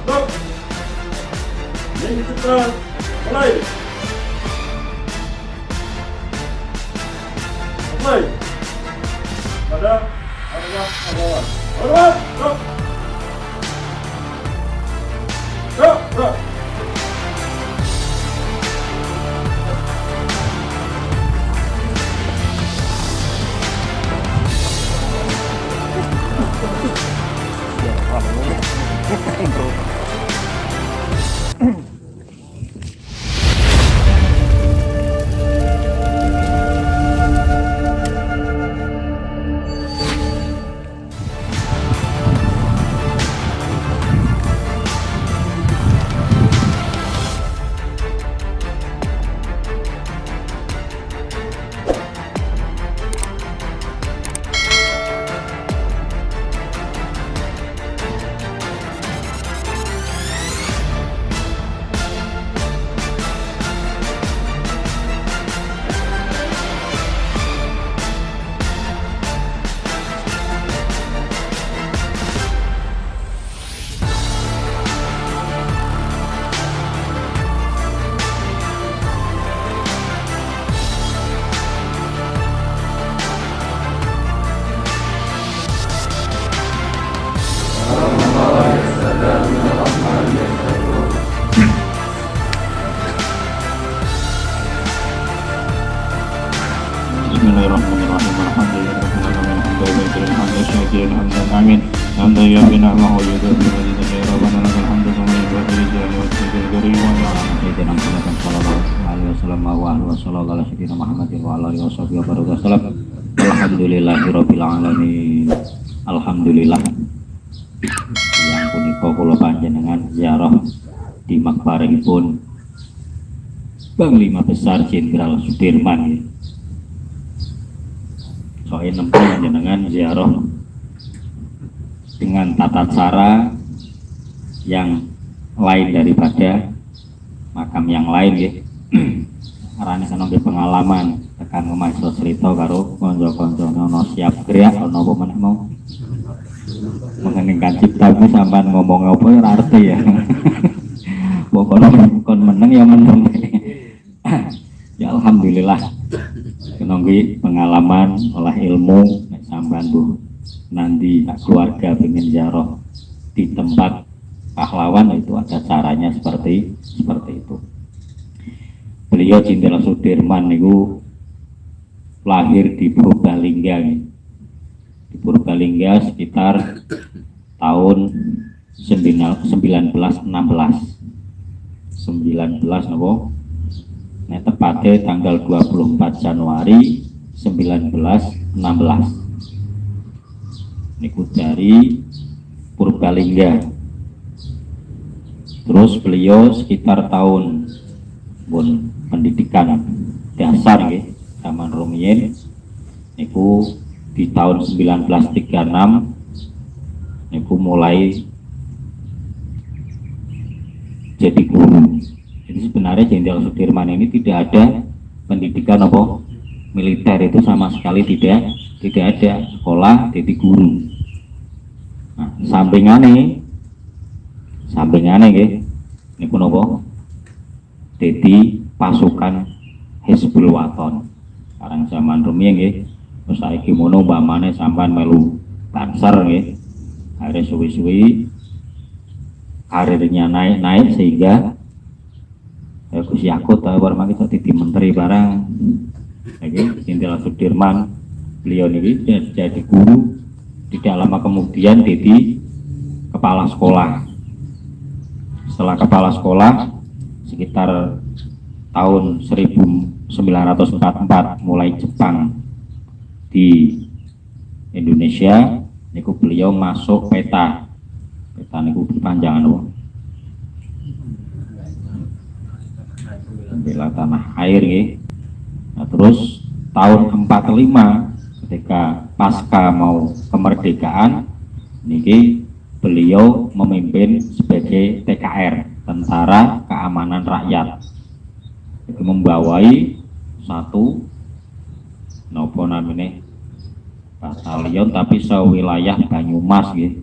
Stop. Ini kita mulai. Mulai. Pada arwah abawan. Arwah, stop. Stop, stop. Amin. Hamdan ya bina wa yudu bi wajhi rabbana lakal hamdu kama yanbaghi li jalali wajhikal karim wa ala sayyidina Muhammadin sallallahu alaihi wasallam wa ala sallallahu ala sayyidina Muhammadin wa ala alihi wasallam. Alhamdulillahirabbil alamin. Alhamdulillah. Yang punika kula panjenengan ziarah di makbaripun Panglima Besar Jenderal Sudirman. Soalnya nembe panjenengan ziarah dengan tata cara yang lain daripada makam yang lain ya. Arane sana pengalaman tekan omah iso cerita karo kanca-kanca ono siap gerak ono apa meneh mau mengeningkan ciptaku sampean ngomong apa ya arti ya. Pokoknya kon meneng ya meneng. Ya alhamdulillah kenonggi pengalaman olah ilmu sampean Bu nanti keluarga pengen ziarah di tempat pahlawan itu ada caranya seperti itu. Beliau Jenderal Sudirman itu lahir di Purbalingga, di Purbalingga sekitar tahun 1916. Nah, tepatnya tanggal 24 Januari 1916. Niku dari Purbalingga. Terus beliau sekitar tahun pendidikan dasar nggih, zaman rumiyin niku di tahun 1936 niku mulai jadi guru. Jadi sebenarnya Jenderal Sudirman ini tidak ada pendidikan apa militer, itu sama sekali tidak ada sekolah jadi guru. Nah, sampingane nggih niku napa? Dadi pasukan Hizbul Wathon. Sekarang zaman rumiyin nggih, terus saiki mono umpamane sampean melu Banser nggih. Akhirnya suwi-suwi karirnya naik sehingga Gus Yakut warma kita titi menteri barang. Lagi Jenderal Sudirman beliau ini jadi guru, tidak lama kemudian jadi kepala sekolah. Setelah kepala sekolah sekitar tahun 1944 mulai Jepang di Indonesia niku beliau masuk peta niku panjangan bela tanah air nggih. Nah, terus tahun 45 ketika pasca mau kemerdekaan niki beliau memimpin sebagai TKR, Tentara Keamanan Rakyat. Itu membawai satu nopo namanya batalion tapi sewilayah Banyumas gitu.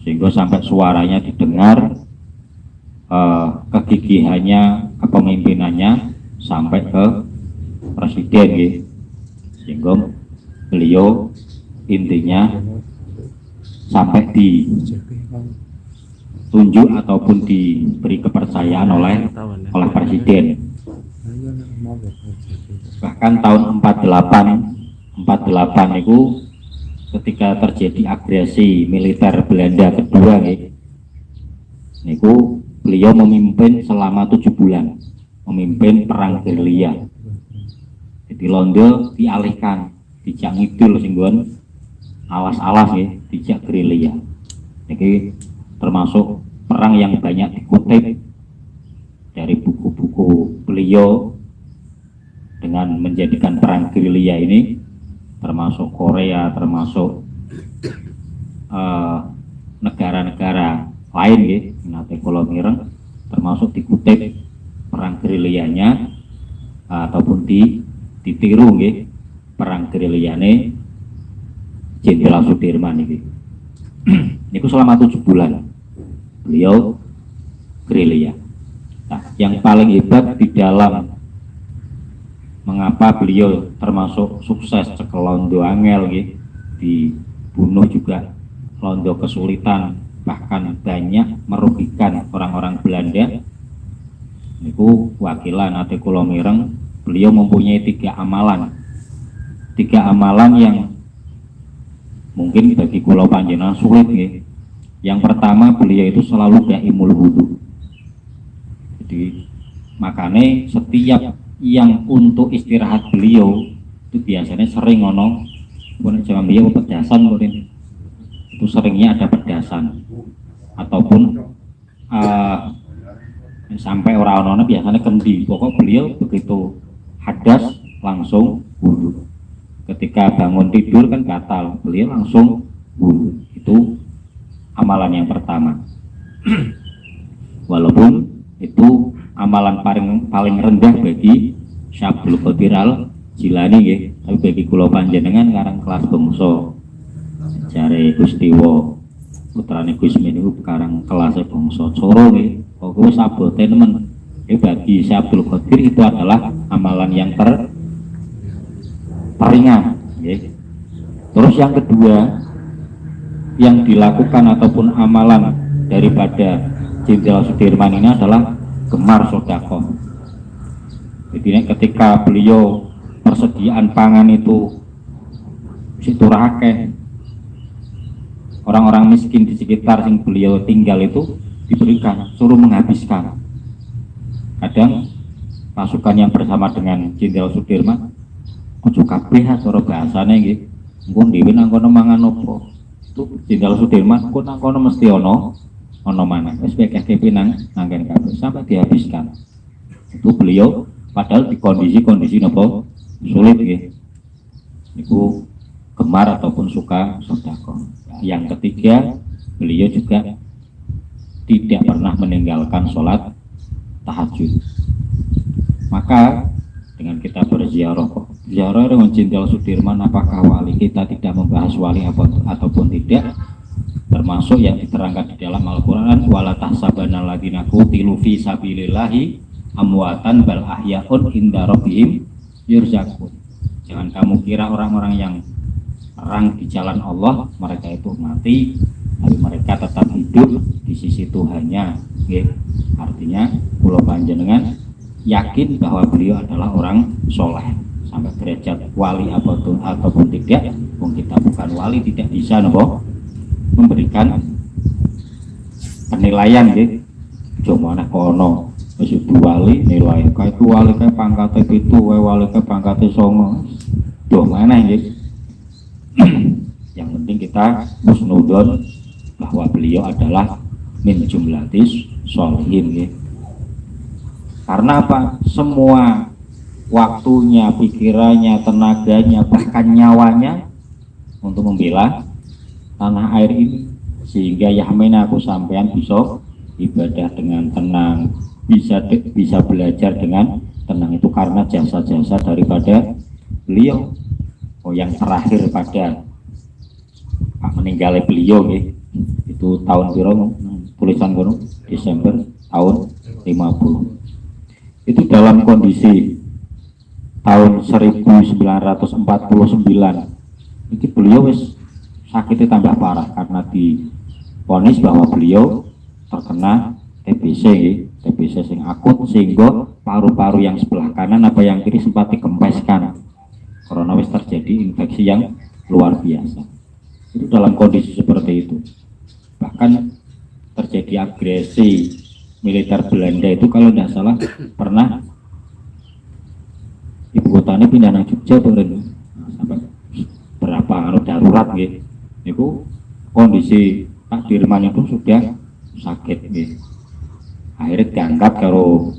Sehingga sampai suaranya didengar kegigihannya, kepemimpinannya sampai ke presiden gitu. Sehingga beliau intinya sampai ditunjuk ataupun diberi kepercayaan oleh presiden. Bahkan tahun 48 itu ketika terjadi agresi militer Belanda kedua niku beliau memimpin selama 7 bulan, memimpin perang gerilya. Jadi Londo dialihkan, dijak ngidul singgon alas-alas ya, dijak gerilya. Jadi termasuk perang yang banyak dikutip dari buku-buku beliau dengan menjadikan perang gerilya ini, termasuk Korea, termasuk negara-negara lain ya, nate kula mireng termasuk dikutip perang gerilyanya ataupun ditiru nggih perang gerilyane Jenderal Sudirman iki. Niku selama 7 bulan beliau gerilya. Nah, yang paling hebat di dalam mengapa beliau termasuk sukses cekel Londo angel nggih, dibunuh juga Londo kesulitan, bahkan banyak merugikan orang-orang Belanda. Niku wakilan ate kula mireng beliau mempunyai 3 amalan yang mungkin bagi kula panjenengan sulit nggih. Yang pertama, beliau itu selalu daimul wudu. Jadi makanya setiap yang untuk istirahat beliau itu biasanya sering ono pun jangan beliau pedasan mungkin itu seringnya ada pedasan ataupun sampai orang-orang biasanya kendi. Pokok beliau begitu hadas langsung wudu. Ketika bangun tidur kan batal, beliau langsung wudu. Itu amalan yang pertama. Walaupun itu amalan paling rendah bagi Syabdul Qadir Al Jilani nggih, tapi bagi kula panjenengan karang kelas bangsa jare Gustiwa putrane Gus Min niku karang kelas bangsa Coro nggih. Pokoke sabote nemen. Bagi Syabdul Qadir itu adalah amalan yang teringat nggih. Terus yang kedua yang dilakukan ataupun amalan daripada Jenderal Sudirman ini adalah gemar sedekah. Jadi ketika beliau persediaan pangan itu siturake, orang-orang miskin di sekitar yang beliau tinggal itu diberikan, suruh menghabiskan. Kadang pasukan yang bersama dengan Jenderal Sudirman ojo kabeh cara bahasane nggih. Engko dhewe nang kono mangan opo? Itu Jenderal Sudirman kok nang kono mesti ono maneh. Wis pekeh pinang nangken kabeh sampai dihabiskan. Itu beliau padahal di kondisi napa sulit nggih. Niku gemar ataupun suka sedekah. Yang ketiga, beliau juga tidak pernah meninggalkan sholat tahajud. Maka dengan kita berziarah dengan Jenderal Sudirman, apakah wali, kita tidak membahas wali ataupun tidak, termasuk yang diterangkan di dalam Al-Quran, wala tahsabanal ladzina qutilu fi sabilillahi amwatan bal ahyaun inda rabbihim yurzaqun. Jangan kamu kira orang-orang yang perang di jalan Allah mereka itu mati, tapi mereka tetap hidup di sisi Tuhannya. Artinya kula panjenengan yakin bahwa beliau adalah orang soleh sampai derajat wali ataupun tidak. Wong kita bukan wali tidak bisa memberikan penilaian nggih. Cuma ana kono wis wali nilai kae itu wali kae pangkate 7, wali kae pangkate 9. Duh mana nggih. Yang penting kita husnudon bahwa beliau adalah min jumlatis sholihin nggih. Karena apa? Semua waktunya, pikirannya, tenaganya, bahkan nyawanya untuk membela tanah air ini, sehingga yahmena aku sampean bisa ibadah dengan tenang, bisa belajar dengan tenang. Itu karena jasa-jasa daripada beliau. Yang terakhir pada meninggalnya beliau itu tahun tulisan kono Desember tahun 50. Itu dalam kondisi tahun 1949. Ini beliau wis sakitnya tambah parah karena divonis bahwa beliau terkena TBC, TBC sing akut sehingga paru-paru yang sebelah kanan apa yang kiri sempat dikempeskan karena wis terjadi infeksi yang luar biasa. Itu dalam kondisi seperti itu. Bahkan terjadi agresi militer Belanda itu kalau tidak salah pernah ibu kotanya pindah nang Jogja sampai berapa darurat gitu. Itu kondisi Pak Dirman itu sudah sakit gitu. Akhirnya diangkat kalau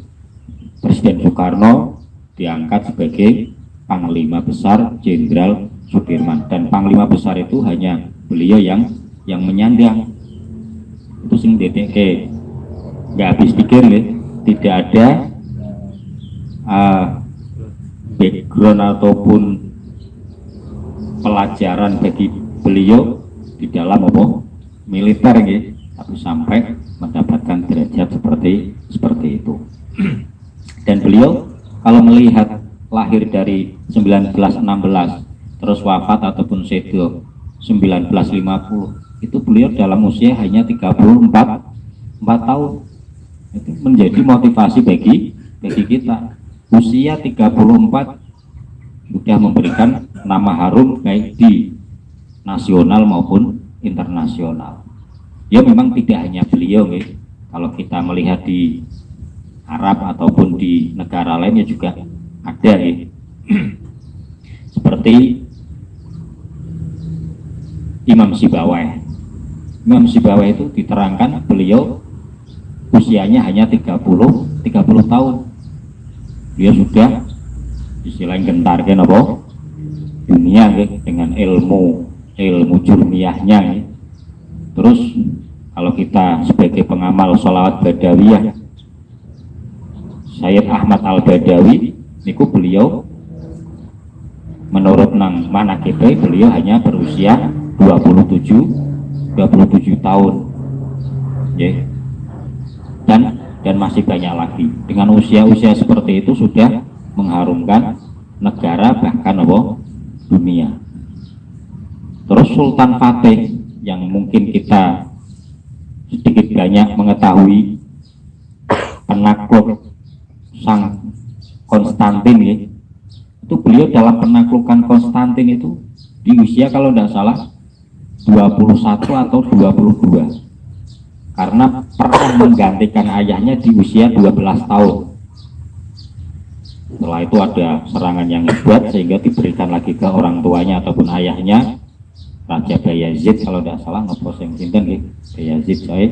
Presiden Soekarno diangkat sebagai Panglima Besar Jenderal Sudirman, dan Panglima Besar itu hanya beliau yang menyandang. Itu sing DTK nggak habis pikir ya, tidak ada background ataupun pelajaran bagi beliau di dalam militer ya, tapi sampai mendapatkan derajat seperti itu. Dan beliau kalau melihat lahir dari 1916 terus wafat ataupun sedo 1950, itu beliau dalam usia hanya 34 tahun. Itu menjadi motivasi bagi kita. Usia 34 sudah memberikan nama harum baik di nasional maupun internasional. Ya memang tidak hanya beliau ya. Kalau kita melihat di Arab ataupun di negara lainnya juga ada ya. Seperti Imam Sibawayh. Imam Sibawayh itu diterangkan beliau usianya hanya 30 tahun. Dia sudah istilahnya gentarkan dunia ya, dengan ilmu jurmiyahnya ya. Terus kalau kita sebagai pengamal sholawat badawiyah, Sayyid Ahmad Al-Badawi niku beliau menurut nang manaqibé beliau hanya berusia 27 tahun ya. Dan masih banyak lagi. Dengan usia-usia seperti itu sudah mengharumkan negara bahkan dunia. Terus Sultan Fatih yang mungkin kita sedikit banyak mengetahui, penakluk Sang Konstantin ya. Itu beliau dalam penaklukan Konstantin itu di usia kalau tidak salah 21 atau 22, karena pernah menggantikan ayahnya di usia 12 tahun. Setelah itu ada serangan yang hebat sehingga diberikan lagi ke orang tuanya ataupun ayahnya, Raja Bayazid kalau tidak salah ngepos yang sinten nih, Bayazid saya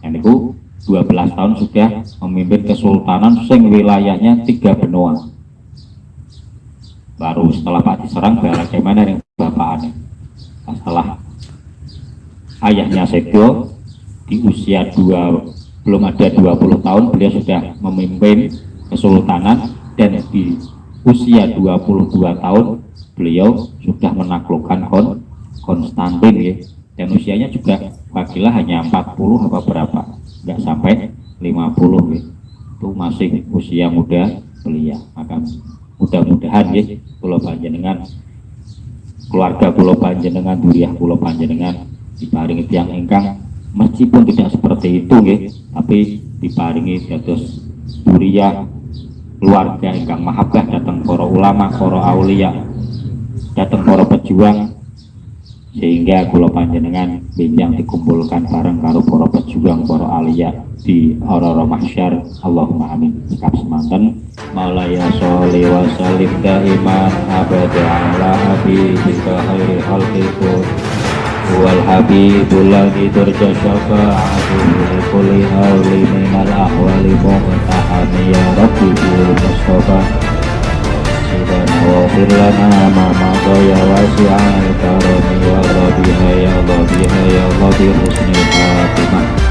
yang itu 12 tahun sudah memimpin kesultanan sing wilayahnya 3 benua. Baru setelah Pak diserang bagaimana yang bapaknya. Setelah ayahnya sedo di usia belum ada 20 tahun beliau sudah memimpin kesultanan, dan di usia 22 tahun beliau sudah menaklukkan Konstantin ya. Dan usianya juga Wakilah hanya 40 apa berapa, nggak sampai 50 ya. Itu masih usia muda belia. Maka mudah-mudahan ya kula panjenengan, keluarga kula panjenengan, duriah kula panjenengan diparingi tiyang ingkang meskipun tidak seperti itu ya, tapi diparingi dados duriah keluarga ingkang mahabbah datang para ulama, para aulia, datang para pejuang, sehingga kula panjenengan benjang dikumpulkan bareng karo para pejuang, para aulia di aurora mahsyar. Allahumma amin. Sikap semanten Maulaya sholli wa sallim daiman abada ala habibika khairi khalqikum wal habibul ladzi turja syafa'atuhu li kulli hawli minal ahwali muqtahami ya rabbi bil mustafa dan wafir lana ma madaya wasi'al karami ya rabbi ya rabbi ya rabbi husni khatimah.